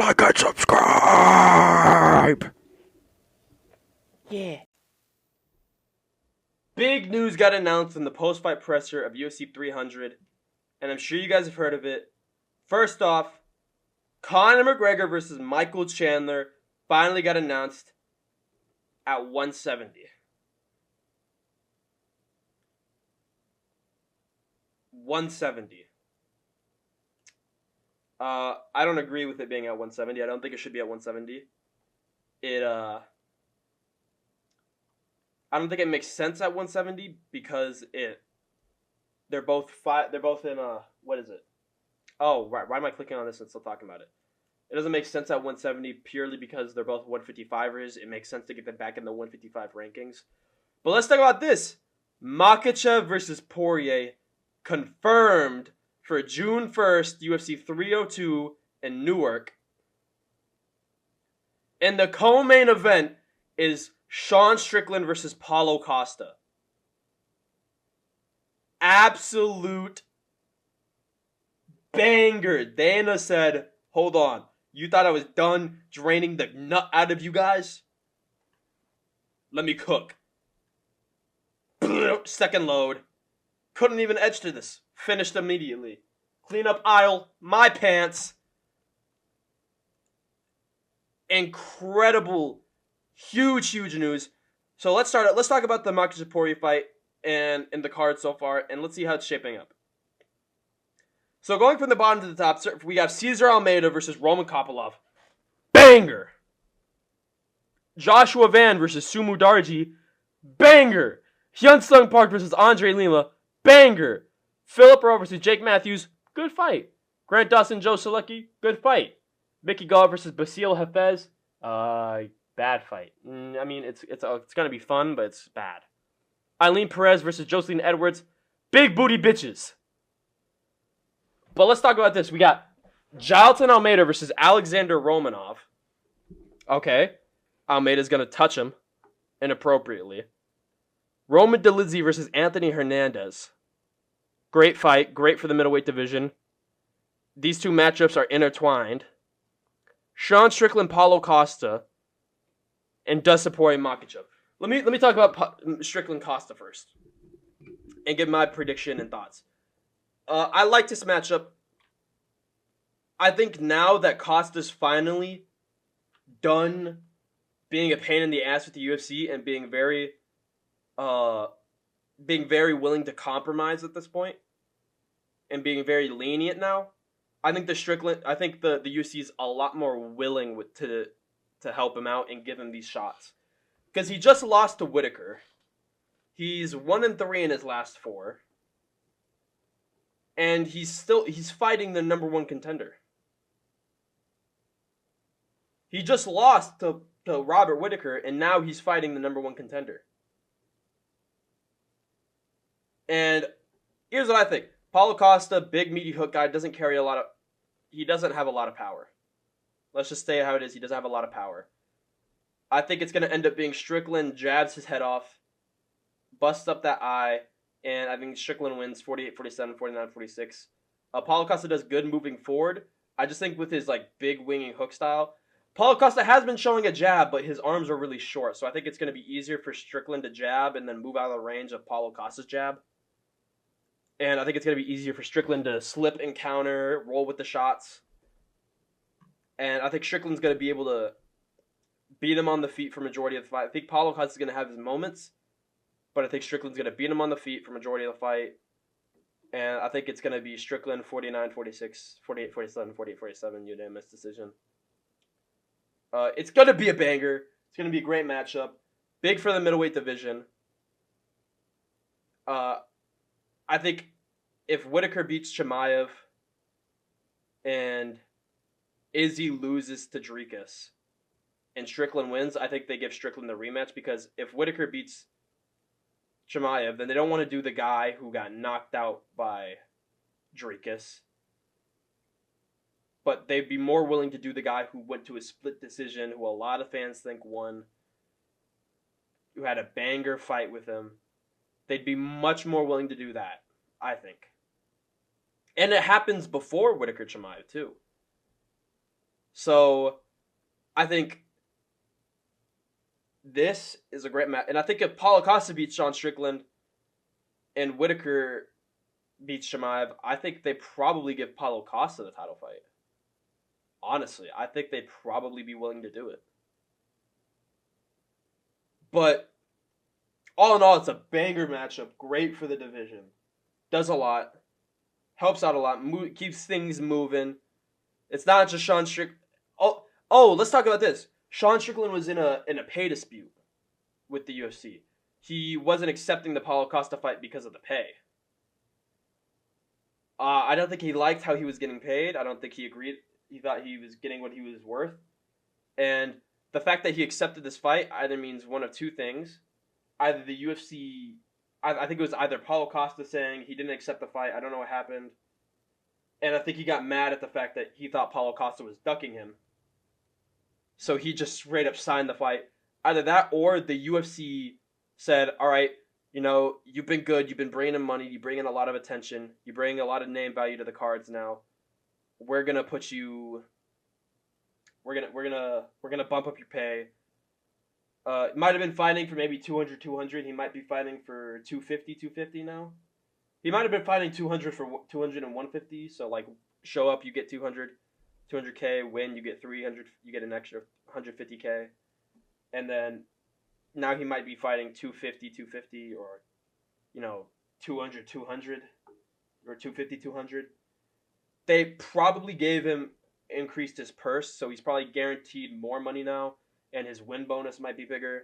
Like and subscribe. Yeah. Big news got announced in the post-fight presser of UFC 300, and I'm sure you guys have heard of it. First off, Conor McGregor versus Michael Chandler finally got announced at 170. 170. I don't agree with it being at 170. I don't think it should be at 170. I don't think it makes sense at 170 because they're both in what is it? Oh, right. Why am I clicking on this and still talking about it? It doesn't make sense at 170 purely because they're both 155ers. It makes sense to get them back in the 155 rankings. But let's talk about this. Makhachev versus Poirier confirmed for June 1st, UFC 302 in Newark. And the co-main event is Sean Strickland versus Paulo Costa. Absolute banger. Dana said, hold on. You thought I was done draining the nut out of you guys? Let me cook. Second load. Couldn't even edge to this. Finished immediately. Clean up aisle. My pants. Incredible. Huge news. So let's start it. Let's talk about the Makhachev Poirier fight and in the card so far, and let's see how it's shaping up. So going from the bottom to the top, we have Cesar Almeida versus Roman Kopylov. Banger! Joshua Van versus Sumu Darji. Banger! Hyun Sung Park versus Andre Lima. Banger! Philip Rowe versus Jake Matthews. Good fight. Grant Dawson, Joe Selecki. Good fight. Mickey Gall versus Basil Hafez. Bad fight. I mean, it's gonna be fun, but it's bad. Eileen Perez versus Jocelyn Edwards. Big booty bitches. But let's talk about this. We got Jailton Almeida versus Alexander Romanov. Okay. Almeida's going to touch him inappropriately. Roman Dolidze versus Anthony Hernandez. Great fight. Great for the middleweight division. These two matchups are intertwined. Sean Strickland, Paulo Costa, and Dustin Poirier, Makhachev. Let me talk about Strickland Costa first and give my prediction and thoughts. I like this matchup. I think now that Costa's finally done being a pain in the ass with the UFC and being very willing to compromise at this point and being very lenient now, I think the UFC is a lot more willing to help him out and give him these shots. Because he just lost to Whitaker. He's 1-3 in his last 4. And he's fighting the number 1 contender. He just lost to Robert Whitaker, and now he's fighting the number 1 contender. And here's what I think. Paulo Costa, big meaty hook guy, doesn't have a lot of power. Let's just say how it is. He doesn't have a lot of power. I think it's going to end up being Strickland jabs his head off, busts up that eye, and I think Strickland wins 48-47, 49-46. Paulo Costa does good moving forward. I just think with his big winging hook style, Paulo Costa has been showing a jab, but his arms are really short. So I think it's going to be easier for Strickland to jab and then move out of the range of Paulo Costa's jab. And I think it's going to be easier for Strickland to slip and counter, roll with the shots. And I think Strickland's going to be able to beat him on the feet for majority of the fight. I think Paulo Costa is going to have his moments. But I think Strickland's going to beat him on the feet for majority of the fight. And I think it's going to be Strickland 49-46, 48-47, 48-47, unanimous decision. It's going to be a banger. It's going to be a great matchup. Big for the middleweight division. I think if Whitaker beats Chimaev and Izzy loses to Drikas and Strickland wins, I think they give Strickland the rematch because if Whitaker beats Chimaev, then they don't want to do the guy who got knocked out by Drikas. But they'd be more willing to do the guy who went to a split decision, who a lot of fans think won, who had a banger fight with him. They'd be much more willing to do that, I think. And it happens before Whitaker Chimaev, too. So I think this is a great match. And I think if Paulo Costa beats Sean Strickland and Whitaker beats Shamaev, I think they probably give Paulo Costa the title fight. Honestly, I think they'd probably be willing to do it. But all in all, it's a banger matchup. Great for the division. Does a lot. Helps out a lot. Keeps things moving. It's not just Sean Strickland. Let's talk about this. Sean Strickland was in a pay dispute with the UFC. He wasn't accepting the Paulo Costa fight because of the pay. I don't think he liked how he was getting paid. I don't think he agreed. He thought he was getting what he was worth. And the fact that he accepted this fight either means one of two things. Either the UFC, I think it was either Paulo Costa saying he didn't accept the fight. I don't know what happened. And I think he got mad at the fact that he thought Paulo Costa was ducking him. So he just straight up signed the fight. Either that or the UFC said, all right, you've been good. You've been bringing in money. You bring in a lot of attention. You bring a lot of name value to the cards now. We're going to put you... We're gonna bump up your pay. It might have been fighting for maybe 200. He might be fighting for 250 now. He might have been fighting 200 for 200 and 150. So like, show up, you get 200K. Win, you get 300. You get an extra 150K. And then now he might be fighting 250, or 200 or 250. They probably gave him increased his purse, so he's probably guaranteed more money now, and his win bonus might be bigger.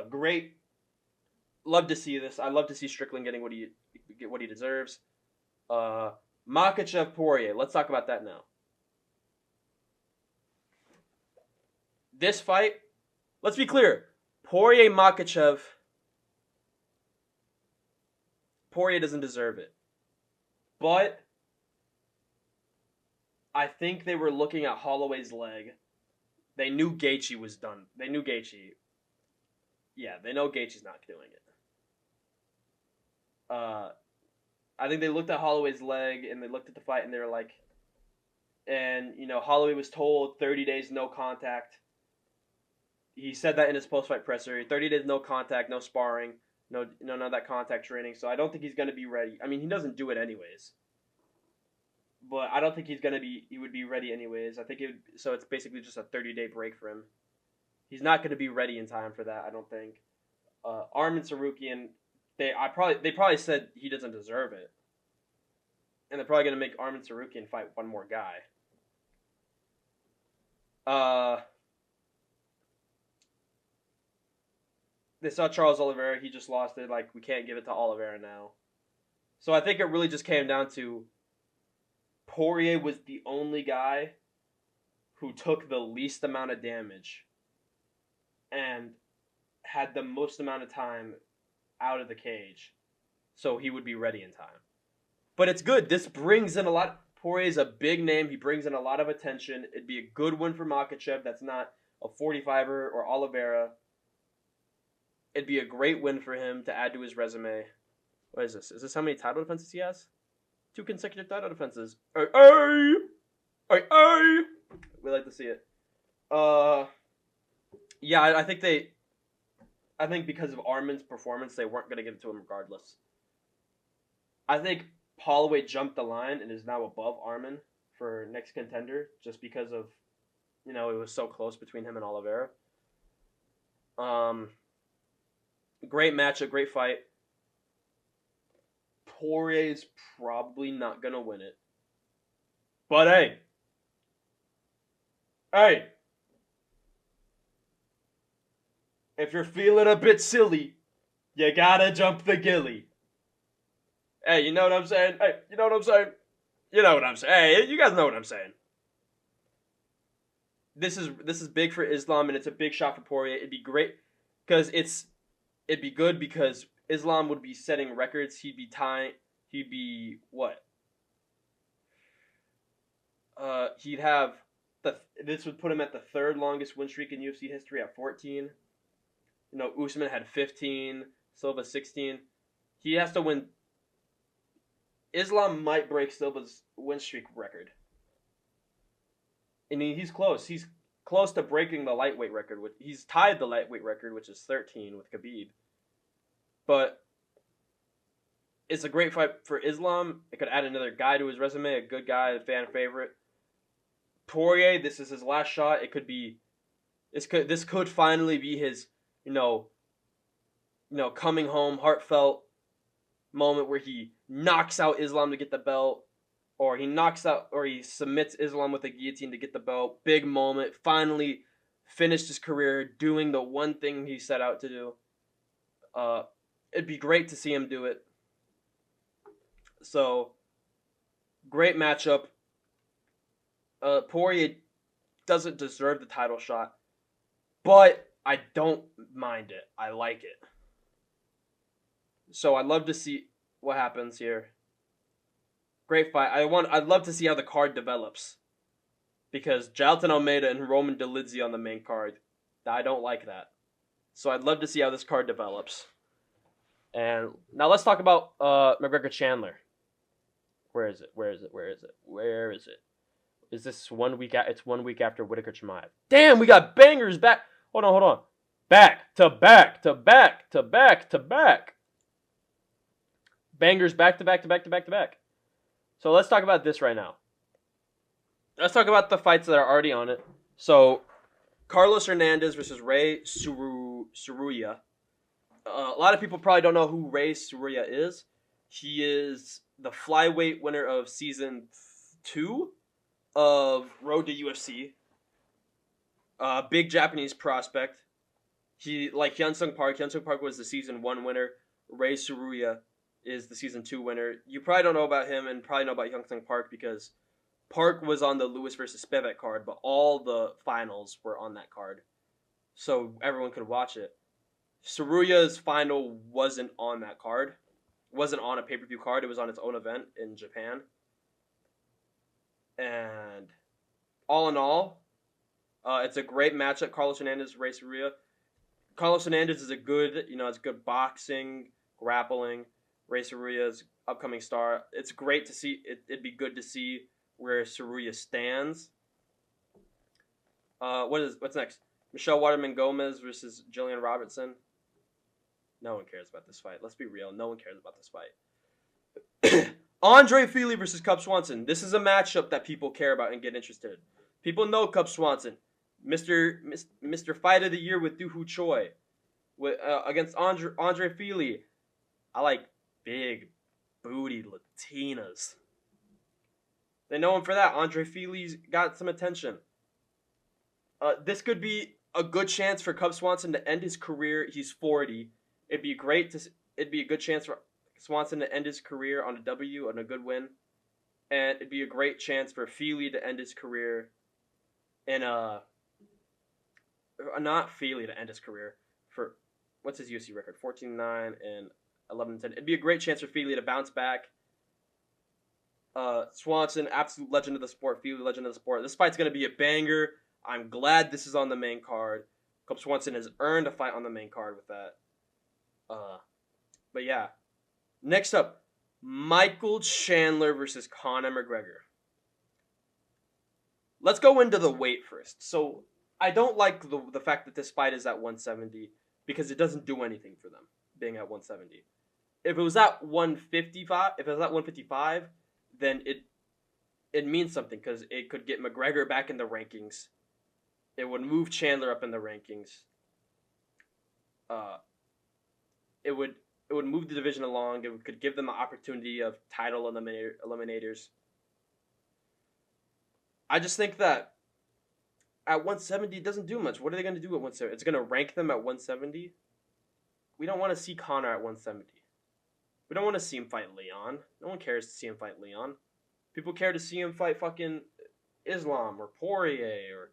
Great. Love to see this. I love to see Strickland getting what he deserves. Makhachev Poirier. Let's talk about that now. This fight, let's be clear. Poirier Makhachev. Poirier doesn't deserve it. But I think they were looking at Holloway's leg. They knew Gaethje was done. They knew Gaethje. Yeah, they know Gaethje's not doing it. I think they looked at Holloway's leg and they looked at the fight and they were like, and Holloway was told 30 days no contact. He said that in his post-fight presser. 30 days no contact, no sparring, none of that contact training. So I don't think he's going to be ready. I mean, he doesn't do it anyways. But I don't think he would be ready anyways. I think so it's basically just a 30-day break for him. He's not going to be ready in time for that, I don't think. Arman Tsarukyan, they probably said he doesn't deserve it. And they're probably going to make Arman Tsarukyan fight one more guy. They saw Charles Oliveira, he just lost it. Like, we can't give it to Oliveira now. So I think it really just came down to Poirier was the only guy who took the least amount of damage and had the most amount of time out of the cage, so he would be ready in time. But it's good. This brings in a lot. Poirier's a big name. He brings in a lot of attention. It'd be a good win for Makhachev. That's not a 45er or Oliveira. It'd be a great win for him to add to his resume. What is this? Is this how many title defenses he has? 2 consecutive title defenses. We like to see it. Yeah, I think because of Arman's performance, they weren't going to give it to him regardless. I think Holloway jumped the line and is now above Arman for next contender just because of, it was so close between him and Oliveira. Great matchup, great fight. Poirier's probably not going to win it. But hey, if you're feeling a bit silly, you gotta jump the gilly. Hey, you know what I'm saying? Hey, you know what I'm saying? You know what I'm saying. Hey, you guys know what I'm saying. This is big for Islam, and it's a big shot for Poirier. It'd be great because it'd be good because Islam would be setting records. He'd be what? He'd have this would put him at the 3rd longest win streak in UFC history at 14. Usman had 15, Silva 16. He has to win. Islam might break Silva's win streak record. I mean, he's close. He's close to breaking the lightweight record. He's tied the lightweight record, which is 13 with Khabib. But it's a great fight for Islam. It could add another guy to his resume, a good guy, a fan favorite. Poirier, this is his last shot. It could be, this could finally be his, coming home, heartfelt moment where he knocks out Islam to get the belt, or he submits Islam with a guillotine to get the belt. Big moment. Finally finished his career doing the one thing he set out to do. It'd be great to see him do it. So, great matchup. Poirier doesn't deserve the title shot, but I don't mind it. I like it. So I'd love to see what happens here. Great fight. I'd love to see how the card develops, because Jailton Almeida and Roman Dolidze on the main card, I don't like that. So I'd love to see how this card develops. And now let's talk about McGregor Chandler. Where is it? Is this 1 week? It's 1 week after Whittaker Chimaev. Damn, we got bangers back. Hold on. Back to back. Bangers back to back. So let's talk about this right now. Let's talk about the fights that are already on it. So, Carlos Hernandez versus Ray Suruya. A lot of people probably don't know who Ray Suruya is. He is the flyweight winner of season 2 of Road to UFC. Big Japanese prospect. He, like Hyun-Sung Park. Hyun-Sung Park was the season 1 winner. Ray Suruya is the season 2 winner. You probably don't know about him and probably know about Hyun-Sung Park because Park was on the Lewis versus Spivak card, but all the finals were on that card, so everyone could watch it. Suruya's final wasn't on that card. It wasn't on a pay-per-view card. It was on its own event in Japan. And all in all, it's a great matchup. Carlos Hernandez, Ray Suruya. Carlos Hernandez is a good, it's good boxing, grappling. Ray Suruya's upcoming star. It's great to see. It'd be good to see where Suruya stands. What's next? Michelle Waterman Gomez versus Jillian Robertson. No one cares about this fight. Let's be real. No one cares about this fight. Andre Fili versus Cub Swanson. This is a matchup that people care about and get interested in. People know Cub Swanson. Mr. Fight of the Year with Dooho Choi. Against Andre Fili. I like big booty Latinas. They know him for that. Andre Fili's got some attention. This could be a good chance for Cub Swanson to end his career. He's 40. It'd be a good chance for Swanson to end his career on a W, on a good win. And it'd be a great chance for Fili to end his career not Fili to end his career for, what's his UFC record? 14-9 and 11-10. It'd be a great chance for Fili to bounce back. Swanson, absolute legend of the sport. Fili, legend of the sport. This fight's going to be a banger. I'm glad this is on the main card. Cub Swanson has earned a fight on the main card with that. But yeah. Next up, Michael Chandler versus Conor McGregor. Let's go into the weight first. So, I don't like the fact that this fight is at 170 because it doesn't do anything for them being at 170. If it was at 155, then it means something because it could get McGregor back in the rankings. It would move Chandler up in the rankings. It would move the division along. It could give them the opportunity of title eliminators. I just think that at 170, it doesn't do much. What are they going to do at 170? It's going to rank them at 170? We don't want to see Conor at 170. We don't want to see him fight Leon. No one cares to see him fight Leon. People care to see him fight fucking Islam or Poirier. Or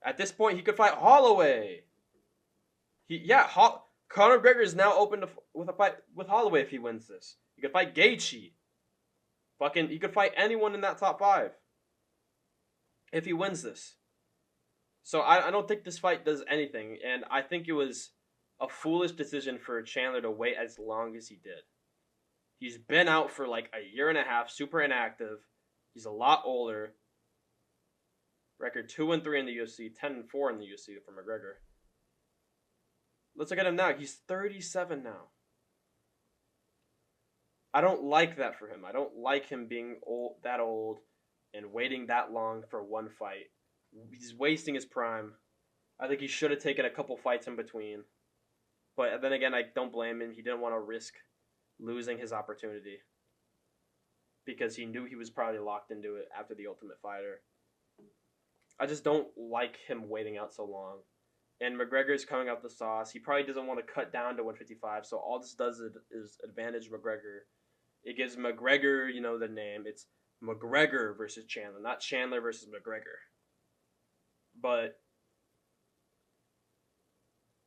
at this point, he could fight Holloway. Conor McGregor is now open with a fight with Holloway if he wins this. He could fight Gaethje. He could fight anyone in that top 5 if he wins this. So I don't think this fight does anything, and I think it was a foolish decision for Chandler to wait as long as he did. He's been out for like a year and a half, super inactive. He's a lot older. Record 2-3 in the UFC, 10-4 in the UFC for McGregor. Let's look at him now. He's 37 now. I don't like that for him. I don't like him being that old and waiting that long for one fight. He's wasting his prime. I think he should have taken a couple fights in between. But then again, I don't blame him. He didn't want to risk losing his opportunity because he knew he was probably locked into it after the Ultimate Fighter. I just don't like him waiting out so long. And McGregor's coming out the sauce. He probably doesn't want to cut down to 155, so all this does is advantage McGregor. It gives McGregor, the name. It's McGregor versus Chandler, not Chandler versus McGregor. But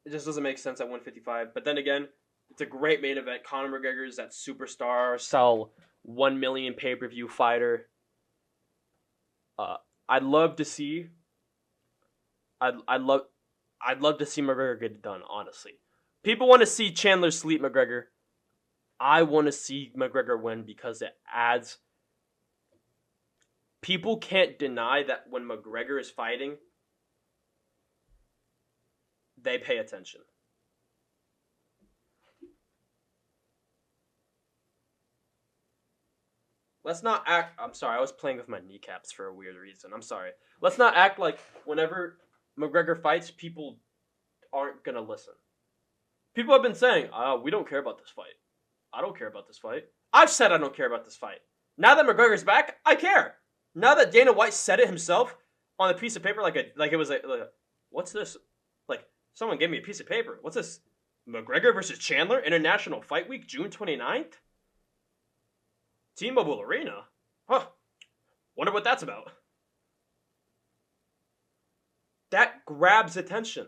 it just doesn't make sense at 155. But then again, it's a great main event. Conor McGregor is that superstar, sell 1 million pay-per-view fighter. I'd love to see McGregor get it done, honestly. People want to see Chandler sleep McGregor. I want to see McGregor win because it adds... People can't deny that when McGregor is fighting, they pay attention. Let's not act... I'm sorry, I was playing with my kneecaps for a weird reason. I'm sorry. Let's not act like whenever McGregor fights, people aren't going to listen. People have been saying, we don't care about this fight. I don't care about this fight. I've said I don't care about this fight. Now that McGregor's back, I care. Now that Dana White said it himself on a piece of paper, like it was what's this? Like, someone gave me a piece of paper. What's this? McGregor versus Chandler, International Fight Week, June 29th? T-Mobile Arena? Huh. Wonder what that's about. That grabs attention.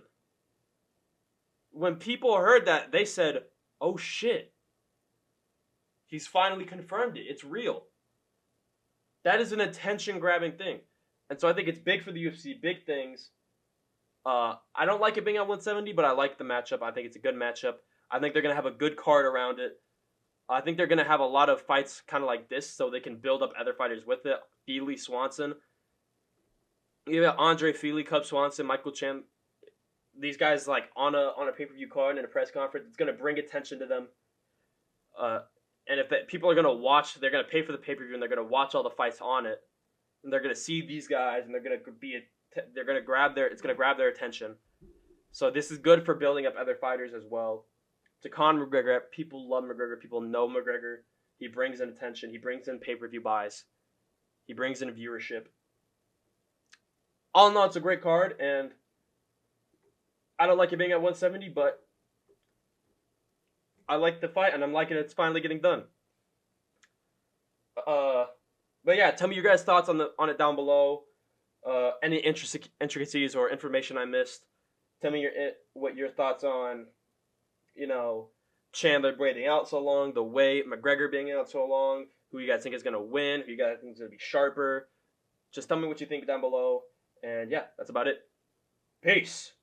When people heard that, they said, oh shit. He's finally confirmed it. It's real. That is an attention-grabbing thing. And so I think it's big for the UFC, big things. I don't like it being at 170, but I like the matchup. I think it's a good matchup. I think they're going to have a good card around it. I think they're going to have a lot of fights kind of like this so they can build up other fighters with it. Feely, Swanson. You got Andre Feely, Cub Swanson, Michael Chandler. These guys like on a pay-per-view card and a press conference. It's going to bring attention to them. And if people are going to watch, they're going to pay for the pay-per-view and they're going to watch all the fights on it. And they're going to see these guys and it's going to grab their attention. So this is good for building up other fighters as well. To Conor McGregor, people love McGregor. People know McGregor. He brings in attention. He brings in pay-per-view buys. He brings in viewership. All in all, it's a great card, and I don't like it being at 170, but I like the fight, and I'm liking it's finally getting done. But yeah, tell me your guys' thoughts on it down below. Any intricacies or information I missed. Tell me what your thoughts on, Chandler waiting out so long, the way McGregor being out so long, who you guys think is going to win, who you guys think is going to be sharper. Just tell me what you think down below. And yeah, that's about it. Peace.